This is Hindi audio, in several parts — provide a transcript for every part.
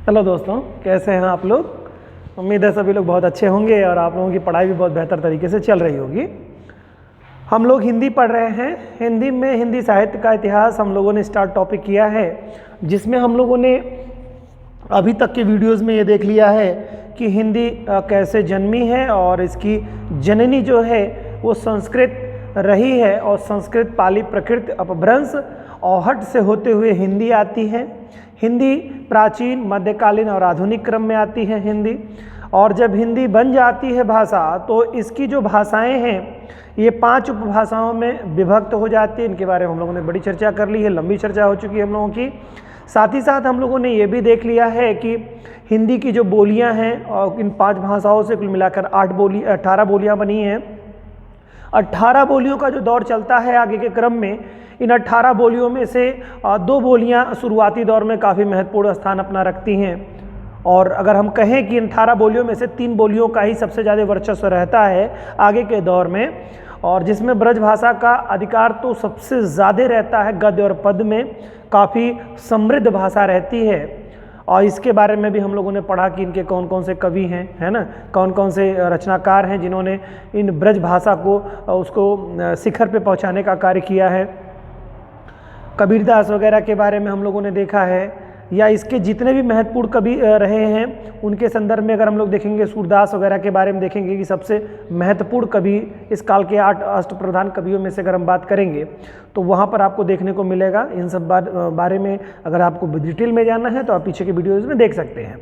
हेलो दोस्तों, कैसे हैं आप लोग। उम्मीद है सभी लोग बहुत अच्छे होंगे और आप लोगों की पढ़ाई भी बहुत बेहतर तरीके से चल रही होगी। हम लोग हिंदी पढ़ रहे हैं। हिंदी में हिंदी साहित्य का इतिहास हम लोगों ने स्टार्ट टॉपिक किया है, जिसमें हम लोगों ने अभी तक के वीडियोस में ये देख लिया है कि हिंदी कैसे जन्मी है और इसकी जननी जो है वो संस्कृत रही है और संस्कृत पाली प्रकृत अपभ्रंश औहट से होते हुए हिंदी आती है। हिंदी प्राचीन मध्यकालीन और आधुनिक क्रम में आती है हिंदी, और जब हिंदी बन जाती है भाषा तो इसकी जो भाषाएं हैं ये 5 उपभाषाओं में विभक्त हो जाती है। इनके बारे में हम लोगों ने बड़ी चर्चा कर ली है, लंबी चर्चा हो चुकी है हम लोगों की। साथ ही साथ हम लोगों ने ये भी देख लिया है कि हिंदी की जो बोलियां हैं और इन 5 भाषाओं से कुल मिलाकर 18 बोलियां बनी हैं। 18 बोलियों का जो दौर चलता है आगे के क्रम में, इन 18 बोलियों में से 2 बोलियां शुरुआती दौर में काफ़ी महत्वपूर्ण स्थान अपना रखती हैं। और अगर हम कहें कि इन 18 बोलियों में से 3 बोलियों का ही सबसे ज़्यादा वर्चस्व रहता है आगे के दौर में, और जिसमें ब्रज भाषा का अधिकार तो सबसे ज़्यादा रहता है। गद्य और पद में काफ़ी समृद्ध भाषा रहती है, और इसके बारे में भी हम लोगों ने पढ़ा कि इनके कौन कौन से कवि हैं, है ना, कौन कौन से रचनाकार हैं जिन्होंने इन ब्रज भाषा को उसको शिखर पे पहुंचाने का कार्य किया है। कबीरदास वगैरह के बारे में हम लोगों ने देखा है, या इसके जितने भी महत्वपूर्ण कवि रहे हैं उनके संदर्भ में अगर हम लोग देखेंगे, सूरदास वगैरह के बारे में देखेंगे कि सबसे महत्वपूर्ण कवि इस काल के 8 अष्टप्रधान कवियों में से अगर हम बात करेंगे तो वहाँ पर आपको देखने को मिलेगा। इन सब बारे में अगर आपको डिटेल में जानना है तो आप पीछे के वीडियोज़ में देख सकते हैं।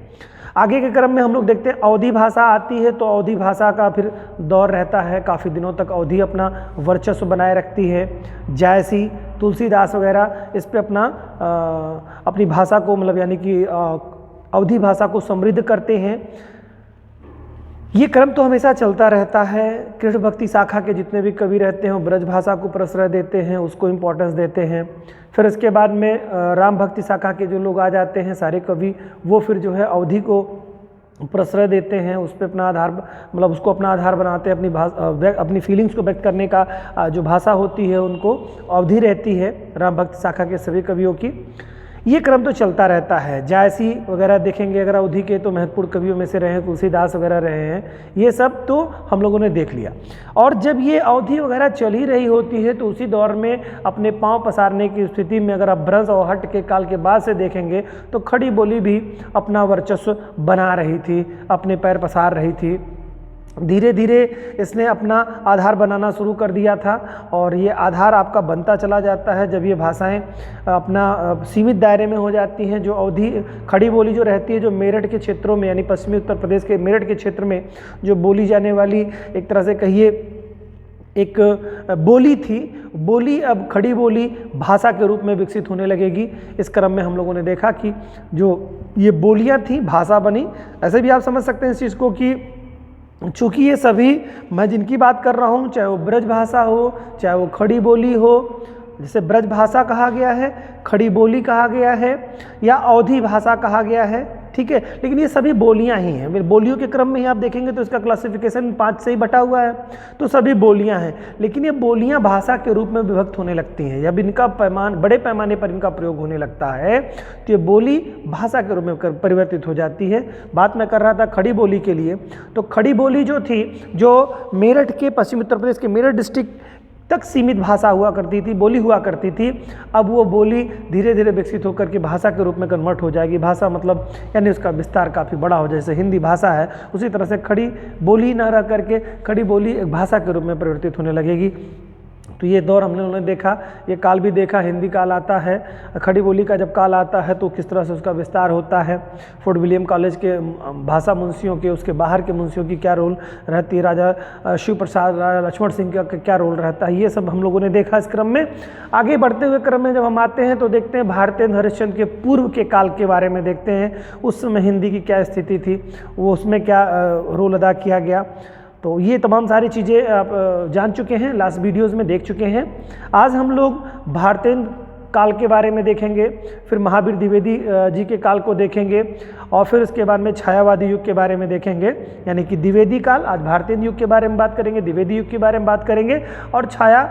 आगे के क्रम में हम लोग देखते हैं अवधी भाषा आती है, तो अवधी भाषा का फिर दौर रहता है, काफ़ी दिनों तक अवधी अपना वर्चस्व बनाए रखती है। जायसी, तुलसीदास वगैरह इस पे अपनी भाषा को मतलब यानी कि अवधी भाषा को समृद्ध करते हैं। ये क्रम तो हमेशा चलता रहता है। कृष्ण भक्ति शाखा के जितने भी कवि रहते हैं वो ब्रज भाषा को प्रश्रय देते हैं, उसको इम्पोर्टेंस देते हैं। फिर इसके बाद में राम भक्ति शाखा के जो लोग आ जाते हैं सारे कवि, वो फिर जो है अवधी को प्रश्रय देते हैं, उस पर अपना आधार मतलब उसको अपना आधार बनाते हैं। अपनी फीलिंग्स को व्यक्त करने का जो भाषा होती है उनको अवधी रहती है राम भक्ति शाखा के सभी कवियों की। ये क्रम तो चलता रहता है। जायसी वगैरह देखेंगे अगर अवधी के, तो महत्वपूर्ण कवियों में से रहे हैं, तुलसीदास वगैरह रहे हैं। ये सब तो हम लोगों ने देख लिया। और जब ये अवधी वगैरह चल ही रही होती है तो उसी दौर में अपने पांव पसारने की स्थिति में अगर आप ब्रज और हट के काल के बाद से देखेंगे तो खड़ी बोली भी अपना वर्चस्व बना रही थी, अपने पैर पसार रही थी। धीरे धीरे इसने अपना आधार बनाना शुरू कर दिया था, और ये आधार आपका बनता चला जाता है जब ये भाषाएं अपना सीमित दायरे में हो जाती हैं। जो अवधी खड़ी बोली जो रहती है, जो मेरठ के क्षेत्रों में यानी पश्चिमी उत्तर प्रदेश के मेरठ के क्षेत्र में जो बोली जाने वाली एक तरह से कहिए एक बोली थी, बोली अब खड़ी बोली भाषा के रूप में विकसित होने लगेगी। इस क्रम में हम लोगों ने देखा कि जो ये बोलियाँ थी भाषा बनी। ऐसे भी आप समझ सकते हैं इस चीज़ को कि चूँकि ये सभी मैं जिनकी बात कर रहा हूँ, चाहे वो ब्रज भाषा हो चाहे वो खड़ी बोली हो, जिसे ब्रज भाषा कहा गया है, खड़ी बोली कहा गया है, या अवधी भाषा कहा गया है, ठीक है, लेकिन ये सभी बोलियां ही हैं। बोलियों के क्रम में ही आप देखेंगे तो इसका क्लासिफिकेशन 5 से ही बटा हुआ है, तो सभी बोलियां हैं। लेकिन ये बोलियां भाषा के रूप में विभक्त होने लगती हैं, जब इनका बड़े पैमाने पर इनका प्रयोग होने लगता है तो ये बोली भाषा के रूप में परिवर्तित हो जाती है। बात मैं कर रहा था खड़ी बोली के लिए, तो खड़ी बोली जो थी, जो मेरठ के पश्चिमी उत्तर प्रदेश के मेरठ डिस्ट्रिक्ट तक सीमित भाषा हुआ करती थी, बोली हुआ करती थी, अब वो बोली धीरे धीरे विकसित होकर के भाषा के रूप में कन्वर्ट हो जाएगी। भाषा मतलब यानी उसका विस्तार काफ़ी बड़ा हो, जैसे हिंदी भाषा है उसी तरह से खड़ी बोली न रह करके खड़ी बोली एक भाषा के रूप में परिवर्तित होने लगेगी। तो ये दौर हम लोगों ने देखा, ये काल भी देखा। हिंदी काल आता है, खड़ी बोली का जब काल आता है तो किस तरह से उसका विस्तार होता है। फोर्ट विलियम कॉलेज के भाषा मुंशियों के, उसके बाहर के मुंशियों की क्या रोल रहती है, राजा शिव प्रसाद, राजा लक्ष्मण सिंह का क्या रोल रहता है, ये सब हम लोगों ने देखा। इस क्रम में आगे बढ़ते हुए क्रम में जब हम आते हैं तो देखते हैं भारतेंद्र हरिश्चंद्र के पूर्व के काल के बारे में देखते हैं। उस समय हिंदी की क्या स्थिति थी, वो उसमें क्या रोल अदा किया गया। तो ये तमाम सारी चीज़ें आप जान चुके हैं, लास्ट वीडियोज़ में देख चुके हैं। आज हम लोग भारतेंद्र काल के बारे में देखेंगे, फिर महावीर द्विवेदी जी के काल को देखेंगे, और फिर उसके बाद में छायावादी युग के बारे में देखेंगे। यानी कि द्विवेदी काल, आज भारतेंद्र युग के बारे में बात करेंगे, द्विवेदी युग के बारे में बात करेंगे, और छाया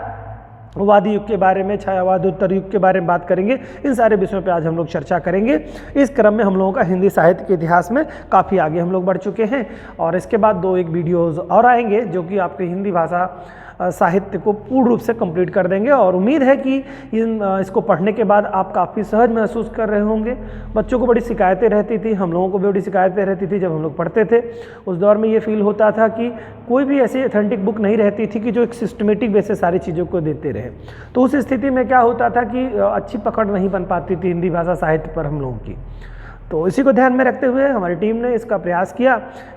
वादी युग के बारे में, छायावादोत्तर युग के बारे में बात करेंगे। इन सारे विषयों पे आज हम लोग चर्चा करेंगे। इस क्रम में हम लोगों का हिंदी साहित्य के इतिहास में काफ़ी आगे हम लोग बढ़ चुके हैं और इसके बाद 2 एक वीडियोज़ और आएंगे जो कि आपके हिंदी भाषा साहित्य को पूर्ण रूप से कंप्लीट कर देंगे और उम्मीद है कि इसको पढ़ने के बाद आप काफ़ी सहज महसूस कर रहे होंगे। बच्चों को बड़ी शिकायतें रहती थी, हम लोगों को भी बड़ी शिकायतें रहती थी जब हम लोग पढ़ते थे। उस दौर में ये फील होता था कि कोई भी ऐसी ऑथेंटिक बुक नहीं रहती थी कि जो एक सिस्टमेटिक वे से सारी चीज़ों को देते रहे। तो उस स्थिति में क्या होता था कि अच्छी पकड़ नहीं बन पाती थी हिंदी भाषा साहित्य पर हम लोगों की। तो इसी को ध्यान में रखते हुए हमारी टीम ने इसका प्रयास किया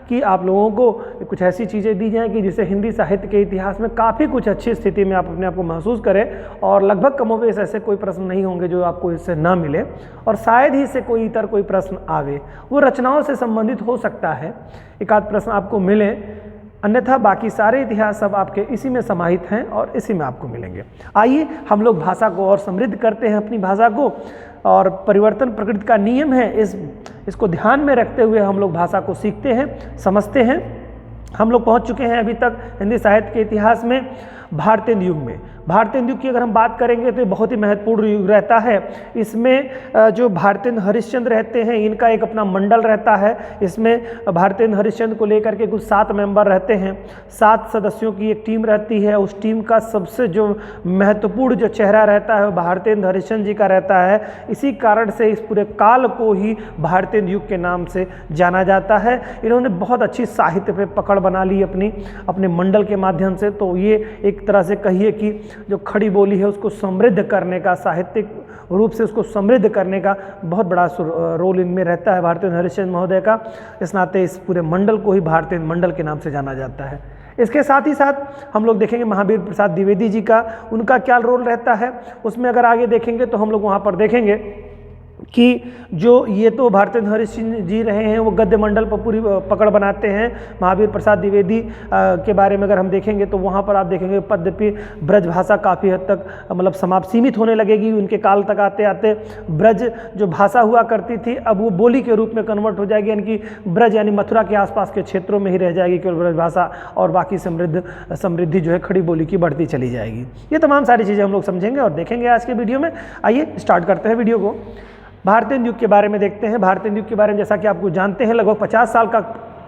कि आप लोगों को कुछ ऐसी चीज़ें दी जाएं कि जिससे हिंदी साहित्य के इतिहास में काफ़ी कुछ अच्छी स्थिति में आप अपने आप को महसूस करें और लगभग कमोबेश ऐसे कोई प्रश्न नहीं होंगे जो आपको इससे ना मिले और शायद ही से कोई इतर कोई प्रश्न आवे। वो रचनाओं से संबंधित हो सकता है, एक आध प्रश्न आपको मिले, अन्यथा बाकी सारे इतिहास सब आपके इसी में समाहित हैं और इसी में आपको मिलेंगे। आइए हम लोग भाषा को और समृद्ध करते हैं अपनी भाषा को, और परिवर्तन प्रकृति का नियम है, इसको ध्यान में रखते हुए हम लोग भाषा को सीखते हैं, समझते हैं। हम लोग पहुंच चुके हैं अभी तक हिंदी साहित्य के इतिहास में भारतेंदु युग में। भारतेंदु युग की अगर हम बात करेंगे तो ये बहुत ही महत्वपूर्ण युग रहता है। इसमें जो भारतेंदु हरिश्चंद्र रहते हैं इनका एक अपना मंडल रहता है। इसमें भारतेंदु हरिश्चंद्र को लेकर के कुल 7 मेंबर रहते हैं, 7 सदस्यों की एक टीम रहती है। उस टीम का सबसे जो महत्वपूर्ण जो चेहरा रहता है वो भारतेंदु हरिश्चंद्र जी का रहता है। इसी कारण से इस पूरे काल को ही भारतेंदु युग के नाम से जाना जाता है। इन्होंने बहुत अच्छी साहित्य पे पकड़ बना ली अपने मंडल के माध्यम से। तो ये एक तरह से कहिए कि जो खड़ी बोली है उसको समृद्ध करने का, साहित्यिक रूप से उसको समृद्ध करने का बहुत बड़ा रोल इनमें रहता है भारतेंदु हरिश्चंद्र महोदय का। इस नाते इस पूरे मंडल को ही भारतेंदु मंडल के नाम से जाना जाता है। इसके साथ ही साथ हम लोग देखेंगे महावीर प्रसाद द्विवेदी जी का, उनका क्या रोल रहता है उसमें अगर आगे देखेंगे तो हम लोग वहाँ पर देखेंगे कि जो ये तो भारतेंदु हरिश्चंद्र जी रहे हैं वो गद्य मंडल पर पूरी पकड़ बनाते हैं। महावीर प्रसाद द्विवेदी के बारे में अगर हम देखेंगे तो वहाँ पर आप देखेंगे पद्यपि ब्रज भाषा काफ़ी हद तक मतलब समाप्त सीमित होने लगेगी। उनके काल तक आते आते ब्रज जो भाषा हुआ करती थी अब वो बोली के रूप में कन्वर्ट हो जाएगी, यानी कि ब्रज यानी मथुरा के आसपास के क्षेत्रों में ही रह जाएगी केवल ब्रज भाषा, और बाकी समृद्धि जो है खड़ी बोली की बढ़ती चली जाएगी। ये तमाम सारी चीज़ें हम लोग समझेंगे और देखेंगे आज के वीडियो में। आइए स्टार्ट करते हैं वीडियो को। भारतेंदु युग के बारे में देखते हैं। भारतेंदु युग के बारे में जैसा कि आपको जानते हैं लगभग 50 साल का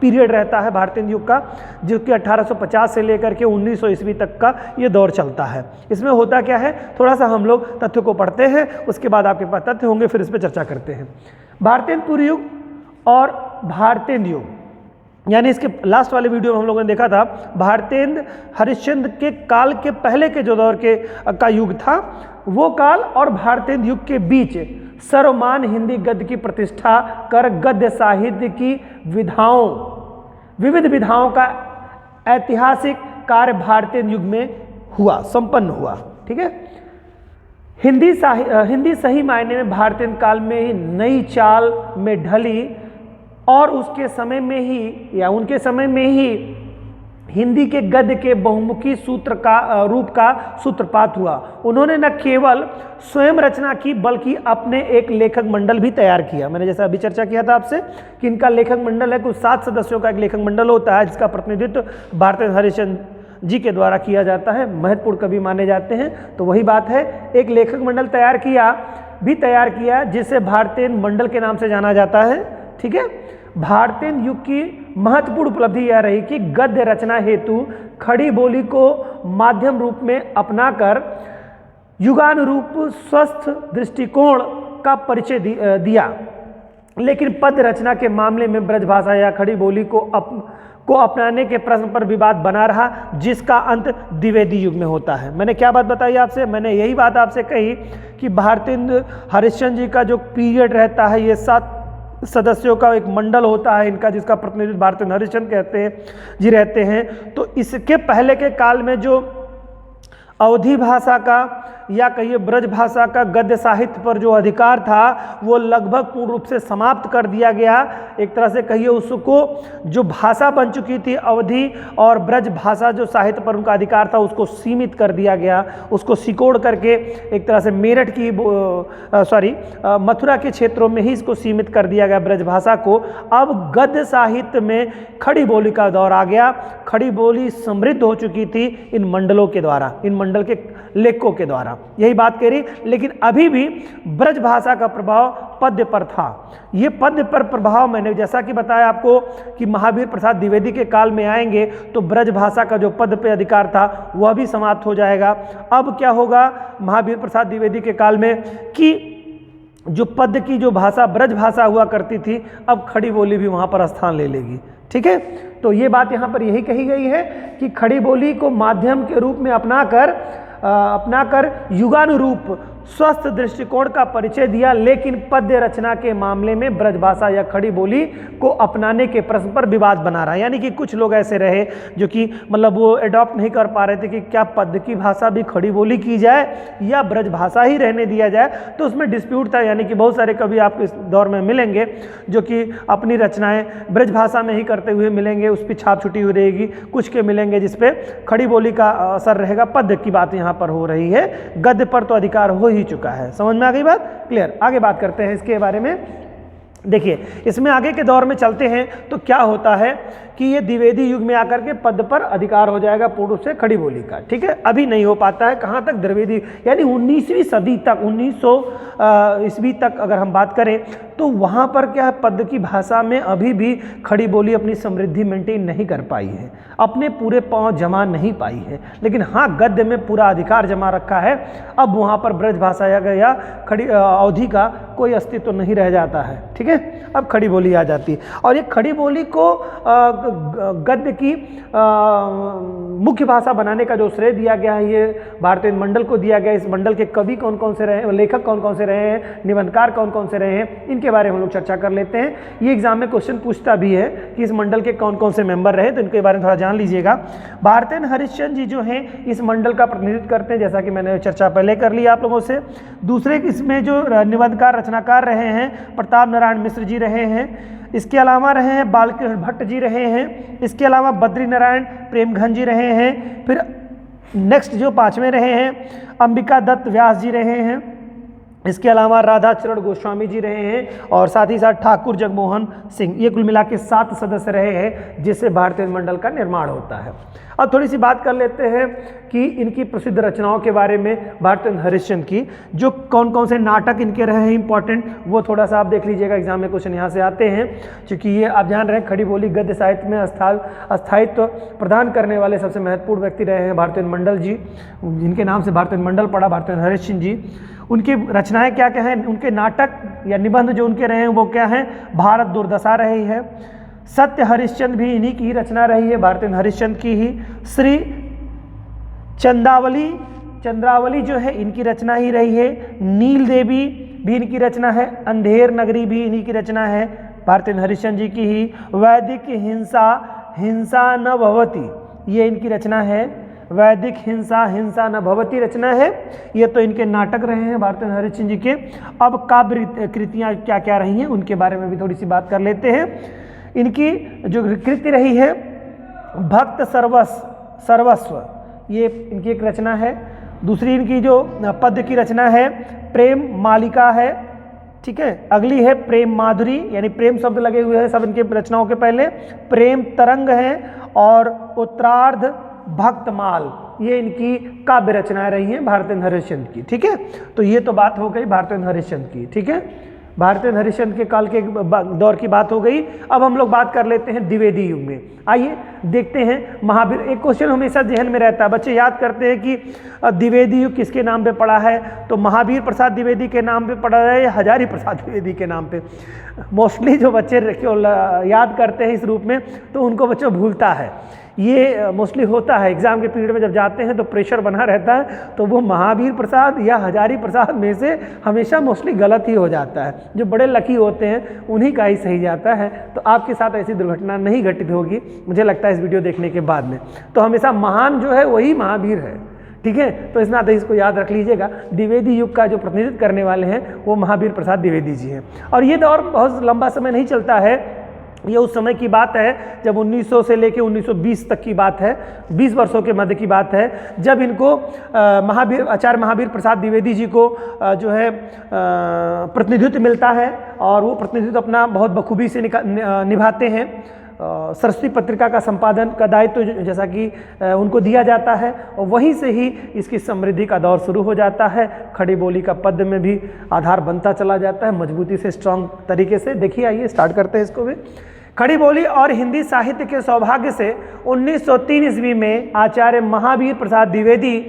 पीरियड रहता है भारतेंदु युग का, जो कि 1850 से लेकर के 1900 ईस्वी तक का ये दौर चलता है। इसमें होता क्या है, थोड़ा सा हम लोग तथ्यों को पढ़ते हैं, उसके बाद आपके पास तथ्य होंगे, फिर इस पर चर्चा करते हैं। भारतेंदु युग और भारतेंदु युग यानी इसके लास्ट वाले वीडियो में हम लोगों ने देखा था भारतेंदु हरिश्चंद्र के काल के पहले के जो दौर का युग था वो काल और भारतेंदु युग के बीच सर्वमान हिंदी गद्य की प्रतिष्ठा कर गद्य साहित्य की विविध विधाओं का ऐतिहासिक कार्य भारतेंदु युग में हुआ, संपन्न हुआ। ठीक है, हिंदी सही मायने में भारतेंदु काल में ही नई चाल में ढली और उसके समय में ही या उनके समय में ही हिंदी के गद्य के बहुमुखी रूप का सूत्रपात हुआ। उन्होंने न केवल स्वयं रचना की बल्कि अपने एक लेखक मंडल भी तैयार किया। मैंने जैसा अभी चर्चा किया था आपसे कि इनका लेखक मंडल है, कुल 7 सदस्यों का एक लेखक मंडल होता है जिसका प्रतिनिधित्व भारतेंदु हरिश्चंद्र जी के द्वारा किया जाता है। महत्वपूर्ण कवि माने जाते हैं। तो वही बात है, एक लेखक मंडल तैयार किया जिसे भारतेंदु मंडल के नाम से जाना जाता है। ठीक है, भारतेंदु युग की महत्वपूर्ण उपलब्धि यह रही कि गद्य रचना हेतु खड़ी बोली को माध्यम रूप में अपनाकर युगानुरूप स्वस्थ दृष्टिकोण का परिचय दिया। लेकिन पद्य रचना के मामले में ब्रजभाषा या खड़ी बोली को अपनाने के प्रश्न पर विवाद बना रहा, जिसका अंत द्विवेदी युग में होता है। मैंने क्या बात बताई आपसे, मैंने यही बात आपसे कही कि भारतेंदु हरिश्चंद्र जी का जो पीरियड रहता है ये 7 सदस्यों का एक मंडल होता है इनका, जिसका प्रतिनिधित्व भारतेंदु हरिश्चंद्र रहते हैं। तो इसके पहले के काल में जो अवधी भाषा का या कहिए ब्रज भाषा का गद्य साहित्य पर जो अधिकार था वो लगभग पूर्ण रूप से समाप्त कर दिया गया। एक तरह से कहिए उसको जो भाषा बन चुकी थी अवधी और ब्रज भाषा जो साहित्य पर उनका अधिकार था उसको सीमित कर दिया गया, उसको सिकोड़ करके एक तरह से मेरठ की मथुरा के क्षेत्रों में ही इसको सीमित कर दिया गया ब्रज भाषा को। अब गद्य साहित्य में खड़ी बोली का दौर आ गया। खड़ी बोली समृद्ध हो चुकी थी इन मंडलों के द्वारा, इन मंडल के लेखकों के द्वारा, यही बात कह रही। लेकिन अभी भी ब्रज भाषा का प्रभाव पद्य पर था। ये पद्य पर प्रभाव मैंने जैसा कि बताया आपको कि महावीर प्रसाद द्विवेदी के काल में आएंगे तो ब्रज भाषा का जो पद्य पे अधिकार था वह भी समाप्त हो जाएगा। अब क्या होगा महावीर प्रसाद द्विवेदी के काल में कि जो पद्य की जो भाषा ब्रज भाषा हुआ करती थी अब खड़ी बोली भी वहाँ पर स्थान ले लेगी। ठीक है, तो ये बात यहाँ पर यही कही गई है कि खड़ी बोली को माध्यम के रूप में अपनाकर युगानुरूप स्वस्थ दृष्टिकोण का परिचय दिया, लेकिन पद्य रचना के मामले में ब्रज भाषा या खड़ी बोली को अपनाने के प्रश्न पर विवाद बना रहा है। यानी कि कुछ लोग ऐसे रहे जो कि मतलब वो एडॉप्ट नहीं कर पा रहे थे कि क्या पद्य की भाषा भी खड़ी बोली की जाए या ब्रज भाषा ही रहने दिया जाए, तो उसमें डिस्प्यूट था। यानी कि बहुत सारे कवि आपको इस दौर में मिलेंगे जो कि अपनी रचनाएं ब्रज भाषा में ही करते हुए मिलेंगे, उस पर छाप छुटी हुई रहेगी। कुछ के मिलेंगे जिसपे खड़ी बोली का असर रहेगा। पद्य की बात यहाँ पर हो रही है, गद्य पर तो अधिकार हो ही चुका है। समझ में आ गई बात? क्लियर। आगे बात करते हैं इसके बारे में। देखिए इसमें आगे के दौर में चलते हैं तो क्या होता है कि ये द्विवेदी युग में आकर के पद पर अधिकार हो जाएगा पूर्ण रूप से खड़ी बोली का। ठीक है, अभी नहीं हो पाता है। कहाँ तक? द्विवेदी यानी 19वीं सदी तक, 1900 ईस्वी तक अगर हम बात करें तो वहाँ पर क्या है, पद की भाषा में अभी भी खड़ी बोली अपनी समृद्धि मेंटेन नहीं कर पाई है, अपने पूरे पाँव जमा नहीं पाई है। लेकिन हाँ गद्य में पूरा अधिकार जमा रखा है। अब वहाँ पर ब्रज भाषा या खड़ी अवधि का कोई अस्तित्व नहीं रह जाता है। ठीक है, अब खड़ी बोली आ जाती है। और ये खड़ी बोली को गद्य की मुख्य भाषा बनाने का जो श्रेय दिया गया है ये भारतीय मंडल को दिया गया। इस मंडल के कवि कौन कौन से रहे, लेखक कौन कौन से रहे हैं, निबंधकार कौन कौन से रहे हैं, इनके बारे में हम लोग चर्चा कर लेते हैं। ये एग्जाम में क्वेश्चन पूछता भी है कि इस मंडल के कौन कौन से मेंबर रहे, तो इनके बारे में थोड़ा जान लीजिएगा। भारतेंद्र हरिश्चंद्र जी जो हैं इस मंडल का प्रतिनिधित्व करते हैं, जैसा कि मैंने चर्चा पहले कर ली आप लोगों से। दूसरे इसमें जो निबंधकार रचनाकार रहे हैं प्रताप नारायण मिश्र जी रहे हैं। इसके अलावा रहे हैं बालकृष्ण भट्ट जी रहे हैं। इसके अलावा बद्री नारायण प्रेमघन जी रहे हैं। फिर नेक्स्ट जो पांचवें रहे हैं अंबिका दत्त व्यास जी रहे हैं। इसके अलावा राधाचरण गोस्वामी जी रहे हैं और साथ ही साथ ठाकुर जगमोहन सिंह। ये कुल मिला के 7 सदस्य रहे हैं जिससे भारतीय मंडल का निर्माण होता है। अब थोड़ी सी बात कर लेते हैं कि इनकी प्रसिद्ध रचनाओं के बारे में। भारतेंद्र हरिश्चंद्र की जो कौन कौन से नाटक इनके रहे हैं इंपॉर्टेंट, वो थोड़ा सा आप देख लीजिएगा, एग्जाम में क्वेश्चन यहाँ से आते हैं। क्योंकि ये आप जान रहे हैं खड़ी बोली गद्य साहित्य में स्थायित्व प्रदान करने वाले सबसे महत्वपूर्ण व्यक्ति रहे हैं भारतेंद्र मंडल जी, जिनके नाम से भारतेंद्र मंडल पड़ा, भारतेंद्र हरिश्चंद्र जी। उनकी रचनाएं क्या क्या हैं, उनके नाटक या निबंध जो उनके रहे हैं वो क्या हैं, भारत दुर्दशा रही है, सत्य हरिश्चंद्र भी इन्हीं की रचना रही है, भारतेंद्र हरिश्चंद्र की ही। श्री चंद्रावली जो है इनकी रचना ही रही है। नील देवी भी इनकी रचना है। अंधेर नगरी भी इन्हीं की रचना है, भारतेंद्र हरिश्चंद्र जी की ही। वैदिक हिंसा न भवति, ये इनकी रचना है। वैदिक हिंसा न भवति रचना है। ये तो इनके नाटक रहे हैं भारतेंद्र हरिश्चंद्र जी के। अब काव्य कृतियाँ क्या क्या रही हैं उनके बारे में भी थोड़ी सी बात कर लेते हैं। इनकी जो कृति रही है भक्त सर्वस्व, ये इनकी एक रचना है। दूसरी इनकी जो पद्य की रचना है प्रेम मालिका है। ठीक है, अगली है प्रेम माधुरी, यानी प्रेम शब्द लगे हुए हैं सब इनके रचनाओं के पहले। प्रेम तरंग है और उत्तरार्ध भक्तमाल, ये इनकी काव्य रचनाएं रही हैं भारतेंद्र हरिश्चंद्र की। ठीक है, तो ये तो बात हो गई भारतेंद्र हरिश्चंद्र की। ठीक है, भारतेंद्र हरिश्चंद्र के काल के दौर की बात हो गई। अब हम लोग बात कर लेते हैं द्विवेदी युग में। आइए देखते हैं महावीर। एक क्वेश्चन हमेशा जहन में रहता है, बच्चे याद करते हैं कि द्विवेदी युग किसके नाम पे पड़ा है, तो महावीर प्रसाद द्विवेदी के नाम पे पड़ा है या हजारी प्रसाद द्विवेदी के नाम पे। मोस्टली जो बच्चे याद करते हैं इस रूप में तो उनको बच्चों भूलता है। ये मोस्टली होता है एग्जाम के पीरियड में जब जाते हैं तो प्रेशर बना रहता है, तो वो महावीर प्रसाद या हजारी प्रसाद में से हमेशा मोस्टली गलत ही हो जाता है। जो बड़े लकी होते हैं उन्हीं का ही सही जाता है। तो आपके साथ ऐसी दुर्घटना नहीं घटित होगी मुझे लगता है इस वीडियो देखने के बाद में। तो हमेशा महान जो है वही महावीर है। ठीक है, तो इस नाते इसको याद रख लीजिएगा। द्विवेदी युग का जो प्रतिनिधित्व करने वाले हैं वो महावीर प्रसाद द्विवेदी जी हैं। और ये दौर बहुत लंबा समय नहीं चलता है, ये उस समय की बात है जब 1900 से लेके 1920 तक की बात है, 20 वर्षों के मध्य की बात है, जब इनको आचार्य महावीर प्रसाद द्विवेदी जी को जो है प्रतिनिधित्व मिलता है और वो प्रतिनिधित्व अपना बहुत बखूबी से निभाते हैं। सरस्वती पत्रिका का संपादन का दायित्व जैसा कि उनको दिया जाता है और वहीं से ही इसकी समृद्धि का दौर शुरू हो जाता है। खड़ी बोली का पद में भी आधार बनता चला जाता है मजबूती से, स्ट्रांग तरीके से। देखिए आइए स्टार्ट करते हैं इसको भी। खड़ी बोली और हिंदी साहित्य के सौभाग्य से 1903 ईस्वी में आचार्य महावीर प्रसाद द्विवेदी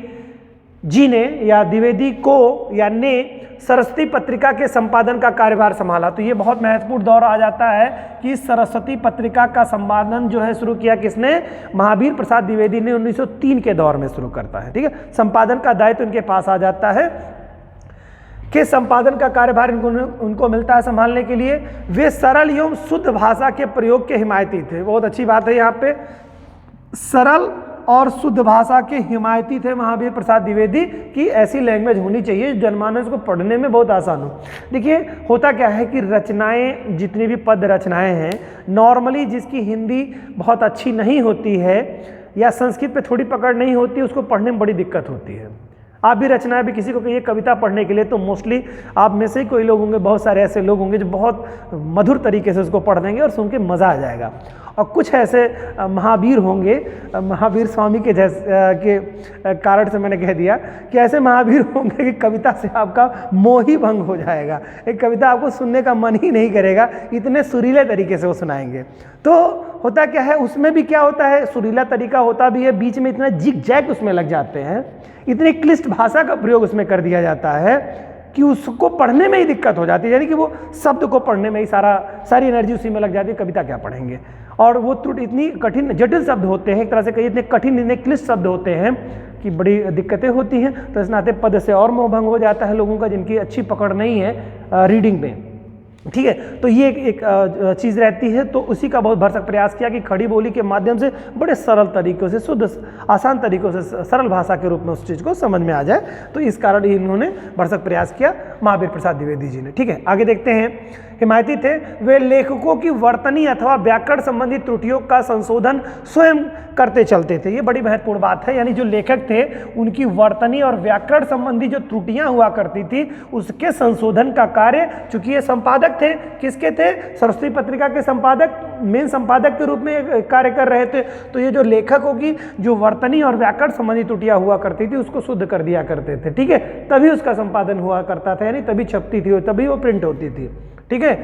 जी ने या द्विवेदी को या ने सरस्वती पत्रिका के संपादन का कार्यभार संभाला। तो ये बहुत महत्वपूर्ण दौर आ जाता है कि सरस्वती पत्रिका का संपादन जो है शुरू किया किसने? महावीर प्रसाद द्विवेदी ने 1903 के दौर में शुरू करता है। ठीक है, संपादन का दायित्व उनके पास आ जाता है कि संपादन का कार्यभार उनको मिलता है संभालने के लिए। वे सरल एवं शुद्ध भाषा के प्रयोग के हिमायती थे। बहुत अच्छी बात है यहाँ पे, सरल और शुद्ध भाषा के हिमायती थे महावीर प्रसाद द्विवेदी की ऐसी लैंग्वेज होनी चाहिए जनमानस को पढ़ने में बहुत आसान हो। देखिए होता क्या है कि रचनाएं, जितनी भी पद रचनाएं हैं, नॉर्मली जिसकी हिंदी बहुत अच्छी नहीं होती है या संस्कृत पे थोड़ी पकड़ नहीं होती, उसको पढ़ने में बड़ी दिक्कत होती है। आप भी रचनाएं भी किसी को कहिए कविता पढ़ने के लिए तो मोस्टली आप में से ही कोई लोग होंगे, बहुत सारे ऐसे लोग होंगे जो बहुत मधुर तरीके से उसको पढ़ देंगे और सुन के मज़ा आ जाएगा। और कुछ ऐसे महावीर होंगे, महावीर स्वामी के जैसे के कारण से मैंने कह दिया कि ऐसे महावीर होंगे कि कविता से आपका मोह ही भंग हो जाएगा, एक कविता आपको सुनने का मन ही नहीं करेगा, इतने सुरीले तरीके से वो सुनाएंगे। तो होता क्या है, उसमें भी क्या होता है, सुरीला तरीका होता भी है, बीच में इतना जिग जैग उसमें लग जाते हैं, इतनी क्लिष्ट भाषा का प्रयोग उसमें कर दिया जाता है कि उसको पढ़ने में ही दिक्कत हो जाती है। यानी कि वो शब्द को पढ़ने में ही सारी एनर्जी उसी में लग जाती है, कविता क्या पढ़ेंगे। और वो त्रुटि इतनी कठिन जटिल शब्द होते हैं, एक तरह से कहिए इतने कठिन इतने क्लिष्ट शब्द होते हैं कि बड़ी दिक्कतें होती हैं। तो इस नाते पद से और मोह भंग हो जाता है लोगों का जिनकी अच्छी पकड़ नहीं है रीडिंग में। ठीक है, तो ये एक चीज़ रहती है। तो उसी का बहुत भरसक प्रयास किया कि खड़ी बोली के माध्यम से बड़े सरल तरीक़ों से, शुद्ध आसान तरीक़ों से, सरल भाषा के रूप में उस चीज़ को समझ में आ जाए। तो इस कारण इन्होंने भरसक प्रयास किया महावीर प्रसाद द्विवेदी जी ने। ठीक है, आगे देखते हैं। हिमायती थे वे लेखकों की वर्तनी अथवा व्याकरण संबंधी त्रुटियों का संशोधन स्वयं करते चलते थे। ये बड़ी महत्वपूर्ण बात है। यानी जो लेखक थे उनकी वर्तनी और व्याकरण संबंधी जो त्रुटियां हुआ करती थी उसके संशोधन का कार्य, चूंकि ये संपादक थे, किसके थे? सरस्वती पत्रिका के संपादक, मेन संपादक के रूप में कार्य कर रहे थे। तो ये जो लेखकों की जो वर्तनी और व्याकरण संबंधी त्रुटियां हुआ करती थी उसको शुद्ध कर दिया करते थे। ठीक है, तभी उसका संपादन हुआ करता था, यानी तभी छपती थी, तभी वो प्रिंट होती थी। ठीक है,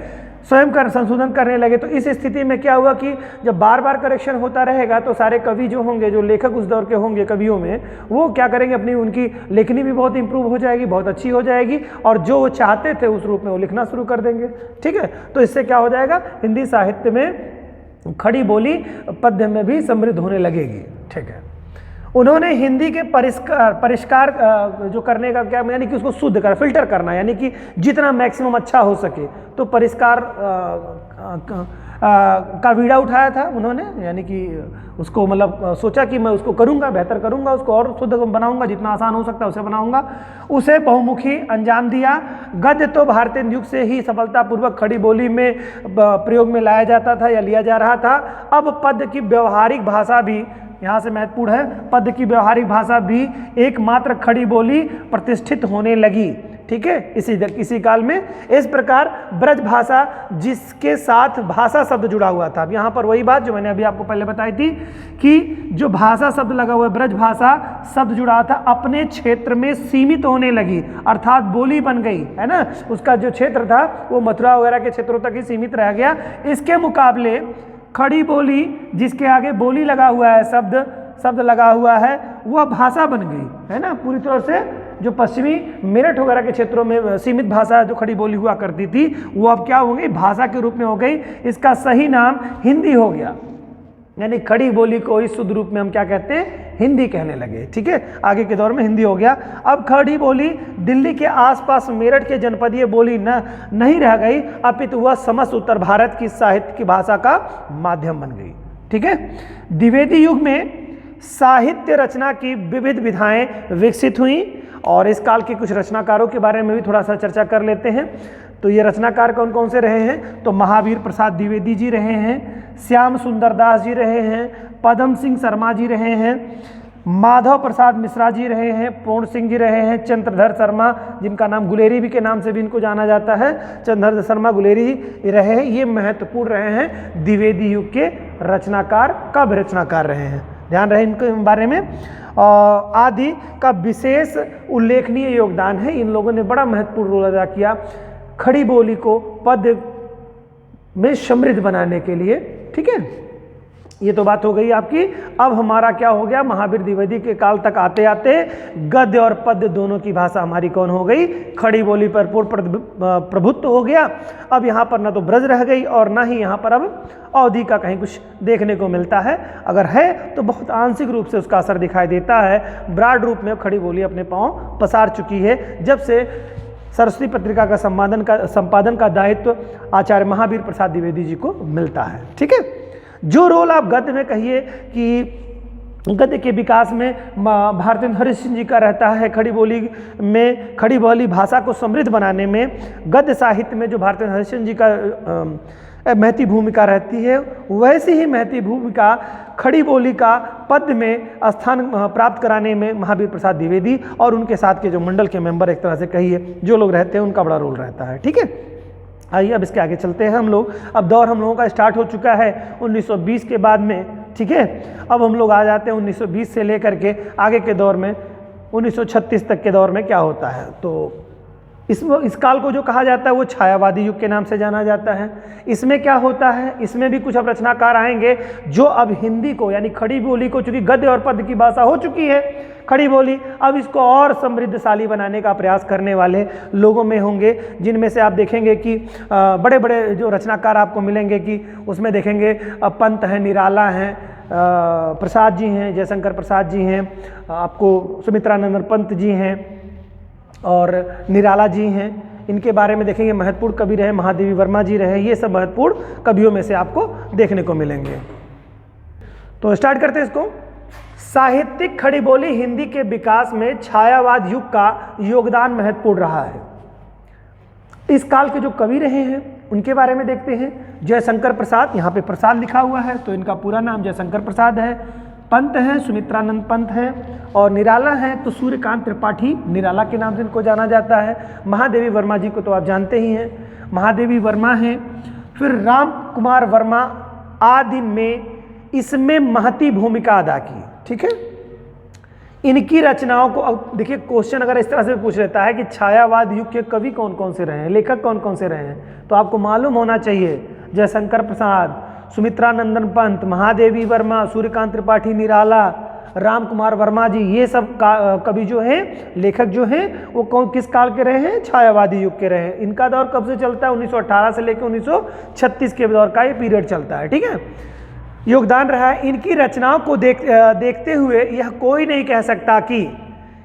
स्वयं कर संशोधन करने लगे। तो इस स्थिति में क्या हुआ कि जब बार बार करेक्शन होता रहेगा तो सारे कवि जो होंगे, जो लेखक उस दौर के होंगे कवियों में, वो क्या करेंगे, अपनी उनकी लेखनी भी बहुत इंप्रूव हो जाएगी, बहुत अच्छी हो जाएगी और जो वो चाहते थे उस रूप में वो लिखना शुरू कर देंगे। ठीक है, तो इससे क्या हो जाएगा, हिंदी साहित्य में खड़ी बोली पद्य में भी समृद्ध होने लगेगी। ठीक है, उन्होंने हिंदी के परिष्कार जो करने का क्या, यानी कि उसको शुद्ध कर, फिल्टर करना, यानी कि जितना मैक्सिमम अच्छा हो सके तो परिष्कार का बीड़ा उठाया था उन्होंने। यानी कि उसको मतलब सोचा कि मैं उसको करूँगा, बेहतर करूँगा, उसको और शुद्ध बनाऊँगा, जितना आसान हो सकता है उसे बनाऊँगा। उसे बहुमुखी अंजाम दिया। गद्य तो भारतीय युग से ही सफलतापूर्वक खड़ी बोली में प्रयोग में लाया जाता था या लिया जा रहा था। अब पद्य की व्यवहारिक भाषा भी यहाँ से महत्वपूर्ण है, पद्य की व्यवहारिक भाषा भी एकमात्र खड़ी बोली प्रतिष्ठित होने लगी। ठीक है, इसी काल में इस प्रकार ब्रज भाषा जिसके साथ भाषा शब्द जुड़ा हुआ था। अब यहाँ पर वही बात जो मैंने अभी आपको पहले बताई थी कि जो भाषा शब्द लगा हुआ है, ब्रज भाषा शब्द जुड़ा था, अपने क्षेत्र में सीमित होने लगी, अर्थात बोली बन गई, है ना। उसका जो क्षेत्र था वो मथुरा वगैरह के क्षेत्रों तक ही सीमित रह गया। इसके मुकाबले खड़ी बोली जिसके आगे बोली लगा हुआ है, शब्द लगा हुआ है, वह भाषा बन गई, है ना। पूरी तरह से जो पश्चिमी मेरठ वगैरह के क्षेत्रों में सीमित भाषा जो खड़ी बोली हुआ करती थी वो अब क्या हो गई, भाषा के रूप में हो गई। इसका सही नाम हिंदी हो गया, यानी खड़ी बोली को इस शुद्ध रूप में हम क्या कहते हैं, हिंदी कहने लगे। ठीक है, आगे के दौर में हिंदी हो गया। अब खड़ी बोली दिल्ली के आसपास मेरठ के जनपदीय बोली नहीं रह गई, अपितु वह समस्त उत्तर भारत की साहित्य की भाषा का माध्यम बन गई। ठीक है, द्विवेदी युग में साहित्य रचना की विविध विधाएं विकसित हुई। और इस काल के कुछ रचनाकारों के बारे में भी थोड़ा सा चर्चा कर लेते हैं। तो ये रचनाकार कौन कौन से रहे हैं? तो महावीर प्रसाद द्विवेदी जी रहे हैं, श्याम सुंदर दास जी रहे हैं, पदम सिंह शर्मा जी रहे हैं, माधव प्रसाद मिश्रा जी रहे हैं, पूर्ण सिंह जी रहे हैं, चंद्रधर शर्मा जिनका नाम गुलेरी भी के नाम से भी इनको जाना जाता है, चंद्रधर शर्मा गुलेरी रहे हैं। ये महत्वपूर्ण रहे हैं द्विवेदी युग के रचनाकार, कवि रचनाकार रहे हैं, ध्यान रहे इनके बारे में। आदि का विशेष उल्लेखनीय योगदान है। इन लोगों ने बड़ा महत्वपूर्ण रोल अदा किया खड़ी बोली को पद में समृद्ध बनाने के लिए। ठीक है, ये तो बात हो गई आपकी। अब हमारा क्या हो गया, महावीर द्विवेदी के काल तक आते आते गद्य और पद्य दोनों की भाषा हमारी कौन हो गई? खड़ी बोली पर पूर्ण प्रभुत्व हो गया। अब यहाँ पर ना तो ब्रज रह गई और ना ही यहाँ पर अब अवधि का कहीं कुछ देखने को मिलता है। अगर है तो बहुत आंशिक रूप से उसका असर दिखाई देता है। ब्रॉड रूप में खड़ी बोली अपने पांव पसार चुकी है जब से सरस्वती पत्रिका का संपादन का दायित्व आचार्य महावीर प्रसाद द्विवेदी जी को मिलता है। ठीक है, जो रोल आप गद्य में कहिए कि गद्य के विकास में भारतेंद्र हरिश्चंद्र जी का रहता है, खड़ी बोली भाषा को समृद्ध बनाने में गद्य साहित्य में जो भारतेंद्र हरिश्चंद्र जी का महती भूमिका रहती है, वैसी ही महती भूमिका खड़ी बोली का पद्य में स्थान प्राप्त कराने में महावीर प्रसाद द्विवेदी और उनके साथ के जो मंडल के मेंबर एक तरह से कहिए जो लोग रहते हैं उनका बड़ा रोल रहता है। ठीक है, आइए अब इसके आगे चलते हैं हम लोग। अब दौर हम लोगों का स्टार्ट हो चुका है 1920 के बाद में। ठीक है, अब हम लोग आ जाते हैं 1920 से लेकर के आगे के दौर में 1936 तक के दौर में क्या होता है। तो इस काल को जो कहा जाता है वो छायावादी युग के नाम से जाना जाता है। इसमें क्या होता है, इसमें भी कुछ अब रचनाकार आएंगे जो अब हिंदी को यानी खड़ी बोली को, चूंकि गद्य और पद्य की भाषा हो चुकी है खड़ी बोली, अब इसको और समृद्धशाली बनाने का प्रयास करने वाले लोगों में होंगे, जिनमें से आप देखेंगे कि बड़े बड़े जो रचनाकार आपको मिलेंगे कि उसमें देखेंगे पंत हैं, निराला हैं, प्रसाद जी हैं, जयशंकर प्रसाद जी हैं, आपको सुमित्रानंद पंत जी हैं और निराला जी हैं। इनके बारे में देखेंगे महत्वपूर्ण कवि रहे, महादेवी वर्मा जी रहे, ये सब महत्वपूर्ण कवियों में से आपको देखने को मिलेंगे। तो स्टार्ट करते हैं इसको। साहित्यिक खड़ी बोली हिंदी के विकास में छायावाद युग का योगदान महत्वपूर्ण रहा है। इस काल के जो कवि रहे हैं उनके बारे में देखते हैं। जयशंकर प्रसाद, यहाँ पे प्रसाद लिखा हुआ है तो इनका पूरा नाम जयशंकर प्रसाद है। पंत हैं, सुमित्रानंद पंत हैं, और निराला हैं तो सूर्यकांत त्रिपाठी निराला के नाम से इनको जाना जाता है। महादेवी वर्मा जी को तो आप जानते ही हैं, महादेवी वर्मा हैं। फिर राम कुमार वर्मा आदि में इसमें महती भूमिका अदा की। ठीक है, इनकी रचनाओं को, अब देखिए क्वेश्चन अगर इस तरह से पूछ लेता है कि छायावाद युग के कवि कौन कौन से रहे हैं, लेखक कौन कौन से रहे हैं, तो आपको मालूम होना चाहिए जयशंकर प्रसाद, सुमित्रानंदन पंत, महादेवी वर्मा, सूर्यकांत त्रिपाठी, निराला, राम कुमार वर्मा जी, ये सब कवि जो हैं, लेखक जो हैं, वो कौन किस काल के रहे हैं? छायावादी युग के रहे हैं। इनका दौर कब से चलता है? 1918 से लेकर 1936 के दौर का ये पीरियड चलता है। ठीक है, योगदान रहा है। इनकी रचनाओं को देखते हुए यह कोई नहीं कह सकता कि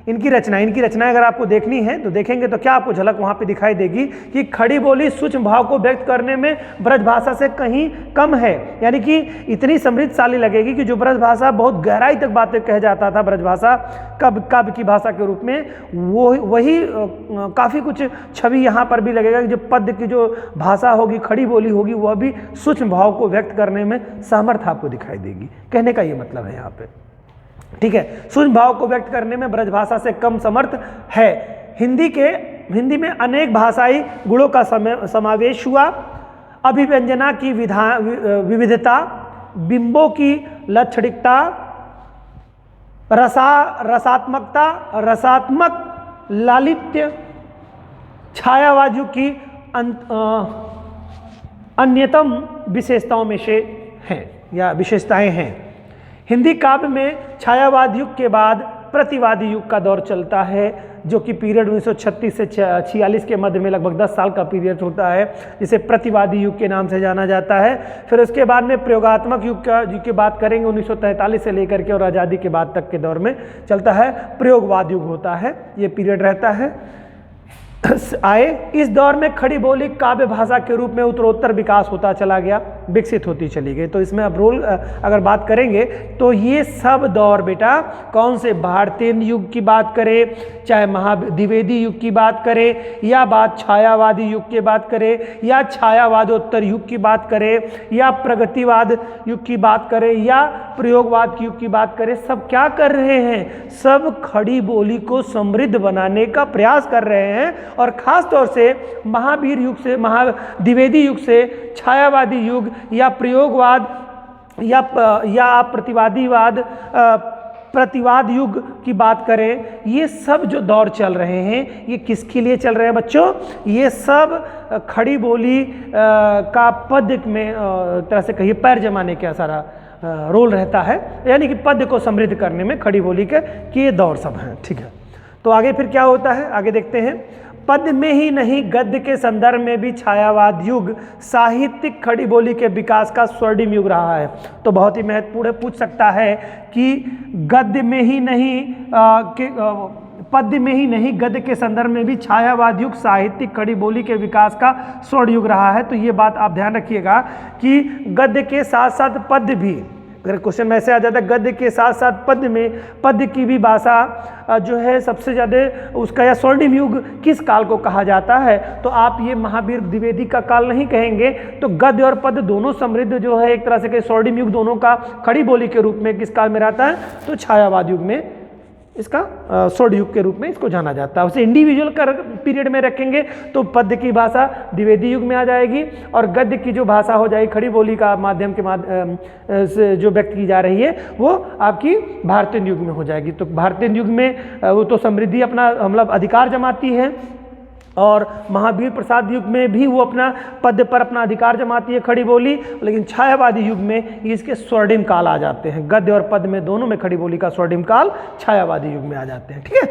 इनकी रचनाएं अगर आपको देखनी है तो देखेंगे तो क्या आपको झलक वहाँ पे दिखाई देगी कि खड़ी बोली सूक्ष्म भाव को व्यक्त करने में ब्रज भाषा से कहीं कम है, यानी कि इतनी समृद्धशाली लगेगी कि जो ब्रज भाषा बहुत गहराई तक बातें कह जाता था, ब्रज भाषा काव्य की भाषा के रूप में, वो वही काफ़ी कुछ छवि यहाँ पर भी लगेगा कि जो पद्य की जो भाषा होगी, खड़ी बोली होगी, वह भी सूक्ष्म भाव को व्यक्त करने में समर्थ आपको दिखाई देगी। कहने का ये मतलब है यहाँ पे। ठीक है, सूक्ष्म भाव को व्यक्त करने में ब्रजभाषा से कम समर्थ है। हिंदी में अनेक भाषाई गुणों का समावेश हुआ। अभिव्यंजना की विविधता, बिंबों की लक्षणिकता, रसात्मकता, रसात्मक लालित्य छायावाद युग की अन्यतम विशेषताओं में से हैं या विशेषताएं हैं। हिंदी काव्य में छायावाद युग के बाद प्रतिवादी युग का दौर चलता है, जो कि पीरियड 1936 से 46 के मध्य में लगभग 10 साल का पीरियड होता है, जिसे प्रतिवादी युग के नाम से जाना जाता है। फिर उसके बाद में प्रयोगात्मक युग की बात करेंगे, 1943 से लेकर के और आज़ादी के बाद तक के दौर में चलता है। प्रयोगवाद युग होता है, ये पीरियड रहता है। आए। इस दौर में खड़ी बोली काव्य भाषा के रूप में उत्तरोत्तर विकास होता चला गया, विकसित होती चली गई। तो इसमें अब रोल अगर बात करेंगे तो ये सब दौर बेटा कौन से, भारतीय युग की बात करें, चाहे महाद्विवेदी युग की बात करें, या बात छायावादी युग की बात करें, या छायावादोत्तर युग की बात करें, या प्रगतिवाद युग की बात करें, या प्रयोगवाद की युग की बात करें, सब क्या कर रहे हैं, सब खड़ी बोली को समृद्ध बनाने का प्रयास कर रहे हैं। और खास तौर से महावीर युग से, महाद्विवेदी युग से छायावादी युग या प्रयोगवाद या प्रतिवाद युग की बात करें, ये सब जो दौर चल रहे हैं ये किसके लिए चल रहे हैं बच्चों, ये सब खड़ी बोली का पद्य में तरह से कहिए पैर जमाने का सारा रोल रहता है, यानी कि पद्य को समृद्ध करने में खड़ी बोली के ये दौर सब हैं। ठीक है, तो आगे फिर क्या होता है, आगे देखते हैं। पद्य में ही नहीं गद्य के संदर्भ में भी छायावाद युग साहित्यिक खड़ी बोली के विकास का स्वर्णिम युग रहा है। तो बहुत ही महत्वपूर्ण पूछ सकता है कि गद्य में ही नहीं पद्य में ही नहीं गद्य के संदर्भ में भी छायावाद युग साहित्यिक खड़ी बोली के विकास का स्वर्ण युग रहा है। तो ये बात आप ध्यान रखिएगा कि गद्य के साथ साथ पद्य भी, अगर क्वेश्चन में ऐसे आ जाता है गद्य के साथ साथ पद्य में, पद्य की भी भाषा जो है सबसे ज़्यादा उसका या स्वर्णिम युग किस काल को कहा जाता है, तो आप ये महावीर द्विवेदी का काल नहीं कहेंगे। तो गद्य और पद्य दोनों समृद्ध जो है एक तरह से स्वर्णिम युग दोनों का खड़ी बोली के रूप में किस काल में रहता है, तो छायावाद युग में इसका स्वर्ण युग के रूप में इसको जाना जाता है। उसे इंडिविजुअल कर पीरियड में रखेंगे तो पद्य की भाषा द्विवेदी युग में आ जाएगी और गद्य की जो भाषा हो जाएगी खड़ी बोली का माध्यम के से जो व्यक्त की जा रही है वो आपकी भारतीय युग में हो जाएगी। तो भारतीय युग में वो तो समृद्धि अपना मतलब अधिकार जमाती है और महावीर प्रसाद युग में भी वो अपना पद्य पर अपना अधिकार जमाती है खड़ी बोली, लेकिन छायावादी युग में इसके स्वर्णिम काल आ जाते हैं। गद्य और पद्य में दोनों में खड़ी बोली का स्वर्णिम काल छायावादी युग में आ जाते हैं। ठीक है,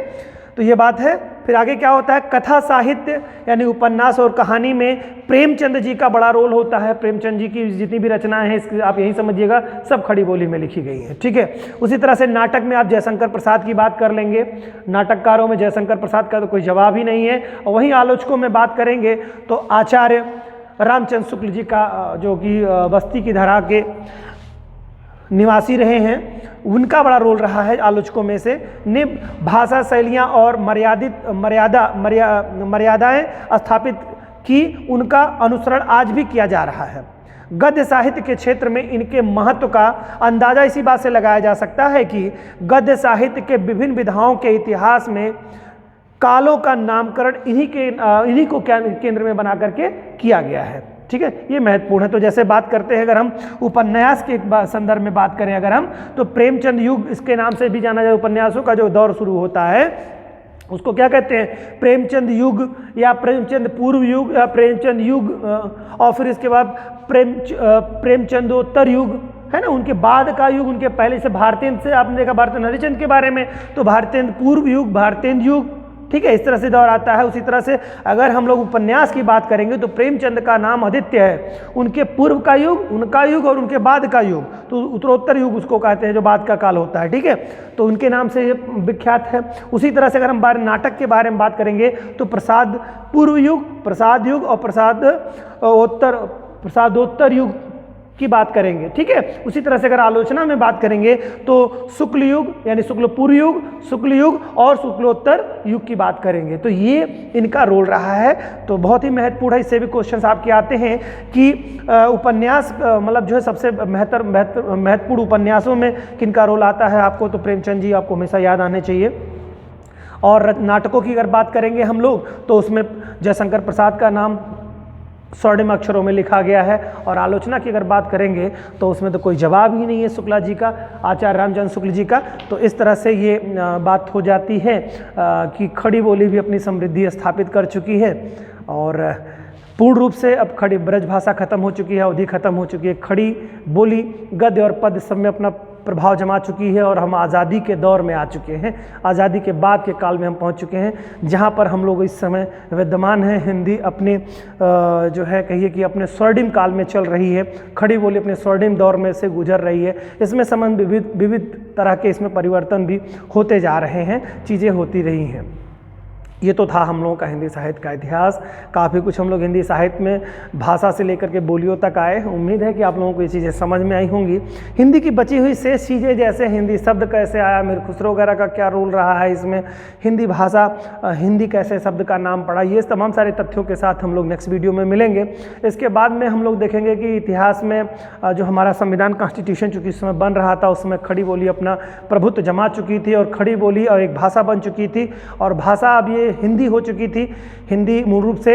तो ये बात है। फिर आगे क्या होता है, कथा साहित्य यानी उपन्यास और कहानी में प्रेमचंद जी का बड़ा रोल होता है। प्रेमचंद जी की जितनी भी रचनाएं हैं इसकी आप यही समझिएगा सब खड़ी बोली में लिखी गई हैं। ठीक है, उसी तरह से नाटक में आप जयशंकर प्रसाद की बात कर लेंगे, नाटककारों में जयशंकर प्रसाद का तो कोई जवाब ही नहीं है। और वहीं आलोचकों में बात करेंगे तो आचार्य रामचंद्र शुक्ल जी का जो कि बस्ती की धरा के निवासी रहे हैं, उनका बड़ा रोल रहा है आलोचकों में से। ने भाषा शैलियाँ और मर्यादाएं स्थापित की, उनका अनुसरण आज भी किया जा रहा है। गद्य साहित्य के क्षेत्र में इनके महत्व का अंदाजा इसी बात से लगाया जा सकता है कि गद्य साहित्य के विभिन्न विधाओं के इतिहास में कालों का नामकरण इन्हीं को केंद्र में बना करके किया गया है। ठीक है, ये महत्वपूर्ण है। तो जैसे बात करते हैं अगर हम उपन्यास के संदर्भ में बात करें अगर हम, तो प्रेमचंद युग इसके नाम से भी जाना जाए, उपन्यासों का जो दौर शुरू होता है उसको क्या कहते हैं, प्रेमचंद युग या प्रेमचंद पूर्व युग या प्रेमचंद युग, और फिर इसके बाद प्रेमचंदोत्तर युग है ना, उनके बाद का युग, उनके पहले से भारतेंद्र से आपने देखा भारतेंद्र हरिश्चंद्र के बारे में, तो भारतेंद्र पूर्व युग, भारतेंद्र युग। ठीक है, इस तरह से दौर आता है। उसी तरह से अगर हम लोग उपन्यास की बात करेंगे तो प्रेमचंद का नाम आदित्य है, उनके पूर्व का युग, उनका युग और उनके बाद का युग, तो उत्तरोत्तर युग उसको कहते हैं जो बाद का काल होता है। ठीक है, तो उनके नाम से ये विख्यात है। उसी तरह से अगर हम नाटक के बारे में बात करेंगे तो प्रसाद पूर्व युग, प्रसाद युग और प्रसादोत्तर युग की बात करेंगे। ठीक है, उसी तरह से अगर आलोचना में बात करेंगे तो शुक्ल युग यानी शुक्ल पूर्व युग, शुक्ल युग और शुक्लोत्तर युग की बात करेंगे। तो ये इनका रोल रहा है। तो बहुत ही महत्वपूर्ण है, इससे भी क्वेश्चंस आपके आते हैं कि उपन्यास मतलब जो है सबसे महत्वपूर्ण उपन्यासों में किनका रोल आता है आपको, तो प्रेमचंद जी आपको हमेशा याद आने चाहिए। और नाटकों की अगर बात करेंगे हम लोग तो उसमें जयशंकर प्रसाद का नाम स्वर्णिम अक्षरों में लिखा गया है। और आलोचना की अगर बात करेंगे तो उसमें तो कोई जवाब ही नहीं है शुक्ला जी का, आचार्य रामचंद्र शुक्ल जी का। तो इस तरह से ये बात हो जाती है कि खड़ी बोली भी अपनी समृद्धि स्थापित कर चुकी है और पूर्ण रूप से अब खड़ी ब्रज भाषा खत्म हो चुकी है, अवधि खत्म हो चुकी है। खड़ी बोली गद्य और पद्य सब में अपना प्रभाव जमा चुकी है और हम आज़ादी के दौर में आ चुके हैं। आज़ादी के बाद के काल में हम पहुंच चुके हैं जहां पर हम लोग इस समय विद्यमान हैं। हिंदी अपने जो है कहिए कि अपने स्वर्णिम काल में चल रही है, खड़ी बोली अपने स्वर्णिम दौर में से गुजर रही है। इसमें संबंध विविध तरह के इसमें परिवर्तन भी होते जा रहे हैं, चीज़ें होती रही हैं। ये तो था हम लोगों का हिंदी साहित्य का इतिहास। काफ़ी कुछ हम लोग हिंदी साहित्य में भाषा से लेकर के बोलियों तक आए। उम्मीद है कि आप लोगों को ये चीज़ें समझ में आई होंगी। हिंदी की बची हुई शेष चीज़ें जैसे हिंदी शब्द कैसे आया, मीर खुसरो वगैरह का क्या रोल रहा है इसमें, हिंदी भाषा, हिंदी कैसे शब्द का नाम पड़ा, ये तमाम सारे तथ्यों के साथ हम लोग नेक्स्ट वीडियो में मिलेंगे। इसके बाद में हम लोग देखेंगे कि इतिहास में जो हमारा संविधान कॉन्स्टिट्यूशन चूँकि इस समय बन रहा था, उसमें खड़ी बोली अपना प्रभुत्व जमा चुकी थी और खड़ी बोली और एक भाषा बन चुकी थी, और भाषा अब ये हिंदी हो चुकी थी। हिंदी मूल रूप से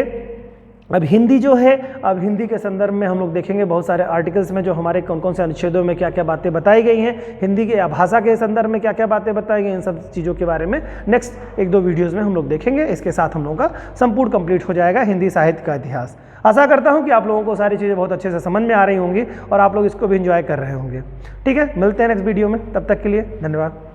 अब हिंदी जो है, अब हिंदी के संदर्भ में हम लोग देखेंगे बहुत सारे आर्टिकल्स में जो हमारे कौन कौन से अनुच्छेदों में क्या क्या बातें बताई गई हैं, हिंदी के या भाषा के संदर्भ में क्या क्या बातें बताई गई, इन सब चीज़ों के बारे में नेक्स्ट 1-2 वीडियोज़ में हम लोग देखेंगे। इसके साथ हम लोगों का संपूर्ण कंप्लीट हो जाएगा हिंदी साहित्य का इतिहास। आशा करता हूँ कि आप लोगों को सारी चीज़ें बहुत अच्छे से समझ में आ रही होंगी और आप लोग इसको भी एंजॉय कर रहे होंगे। ठीक है, मिलते हैं नेक्स्ट वीडियो में, तब तक के लिए धन्यवाद।